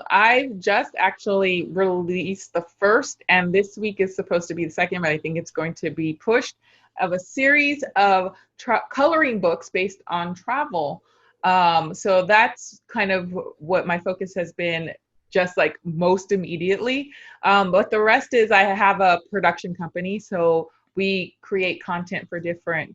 I just actually released the first, and this week is supposed to be the second, but I think it's going to be pushed, of a series of coloring books based on travel. So that's kind of what my focus has been, just like most immediately. But the rest is I have a production company. So we create content for different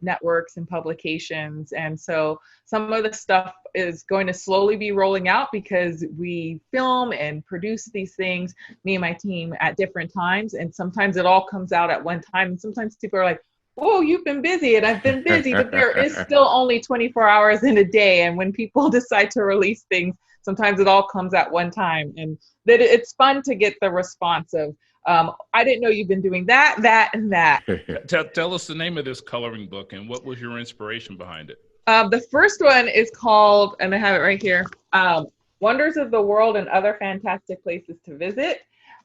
networks and publications. And so some of the stuff is going to slowly be rolling out because we film and produce these things, me and my team, at different times. And sometimes it all comes out at one time. And sometimes people are like, "Oh, you've been busy," and I've been busy, but there is still only 24 hours in a day. And when people decide to release things, sometimes it all comes at one time. And that it's fun to get the response of, I didn't know you've been doing that, that, and that. Tell us the name of this coloring book and what was your inspiration behind it? The first one is called, and I have it right here, Wonders of the World and Other Fantastic Places to Visit.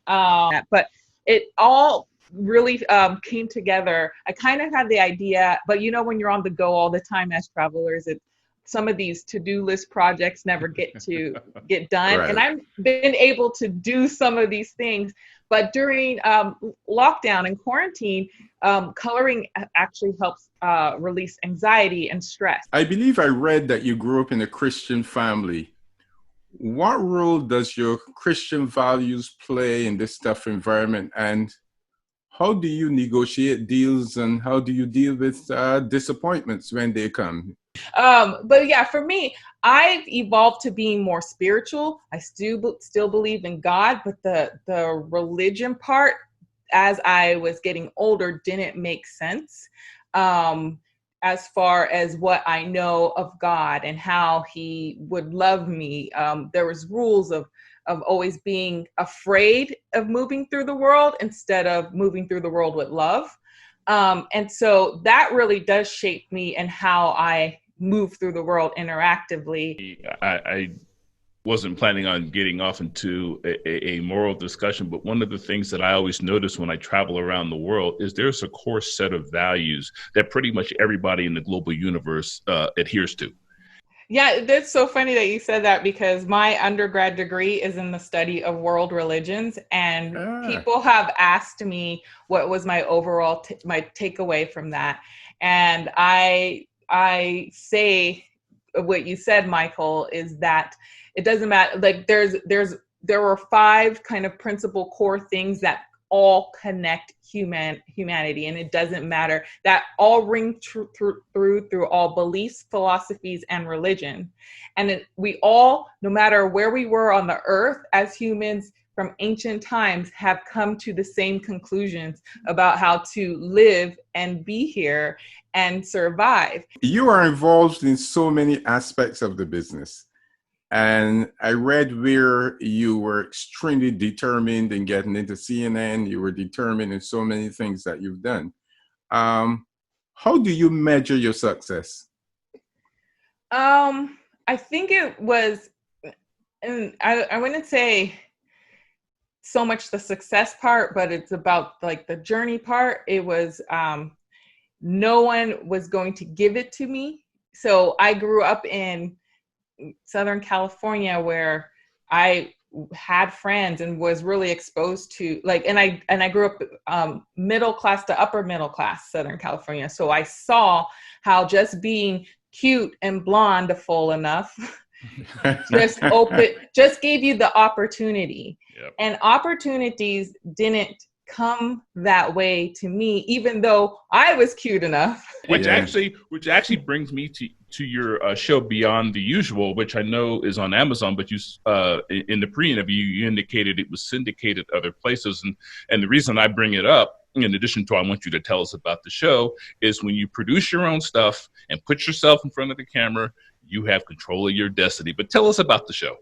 But it all really came together. I kind of had the idea, but when you're on the go all the time as travelers, some of these to-do list projects never get done. Right. And I've been able to do some of these things, but during lockdown and quarantine, coloring actually helps release anxiety and stress. I believe I read that you grew up in a Christian family. What role does your Christian values play in this tough environment, and how do you negotiate deals, and how do you deal with disappointments when they come? But yeah, for me, I've evolved to being more spiritual. I still believe in God, but the religion part, as I was getting older, didn't make sense. As far as what I know of God and how he would love me. There was rules of always being afraid of moving through the world instead of moving through the world with love. And so that really does shape me and how I move through the world interactively. I wasn't planning on getting off into a moral discussion, but one of the things that I always notice when I travel around the world is there's a core set of values that pretty much everybody in the global universe adheres to. Yeah, that's so funny that you said that, because my undergrad degree is in the study of world religions, and people have asked me what was my overall my takeaway from that. And I say what you said, Michael, is that it doesn't matter. Like there were 5 kind of principal core things that all connect humanity, and it doesn't matter, that all ring through all beliefs, philosophies, and religion. And we all, no matter where we were on the earth as humans from ancient times, have come to the same conclusions about how to live and be here and survive. You are involved in so many aspects of the business. And I read where you were extremely determined in getting into CNN. You were determined in so many things that you've done. How do you measure your success? I think it was, and I wouldn't say so much the success part, but it's about like the journey part. It was, no one was going to give it to me. So I grew up in Southern California, where I had friends and was really exposed to and I grew up middle class to upper middle class Southern California. So I saw how just being cute and blonde full enough just gave you the opportunity. Yep. And opportunities didn't come that way to me, even though I was cute enough. Which actually brings me to your show Beyond the Usual, which I know is on Amazon, but you in the pre-interview you indicated it was syndicated other places, and the reason I bring it up, in addition to I want you to tell us about the show, is when you produce your own stuff and put yourself in front of the camera, you have control of your destiny. But tell us about the show.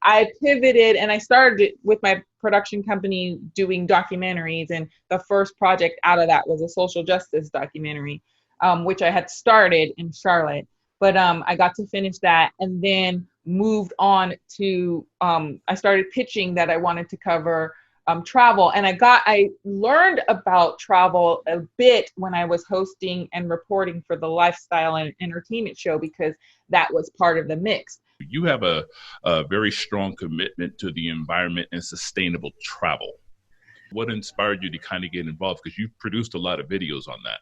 I pivoted and I started with my production company doing documentaries, and the first project out of that was a social justice documentary, which I had started in Charlotte, but I got to finish that and then moved on to, I started pitching that I wanted to cover travel, and I learned about travel a bit when I was hosting and reporting for the lifestyle and entertainment show, because that was part of the mix. You have a very strong commitment to the environment and sustainable travel. What inspired you to kind of get involved? Because you've produced a lot of videos on that.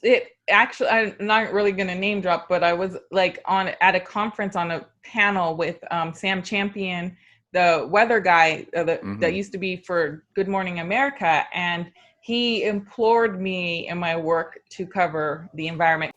It actually, I'm not really going to name drop, but I was like at a conference on a panel with Sam Champion, the weather guy that used to be for Good Morning America. And he implored me in my work to cover the environment,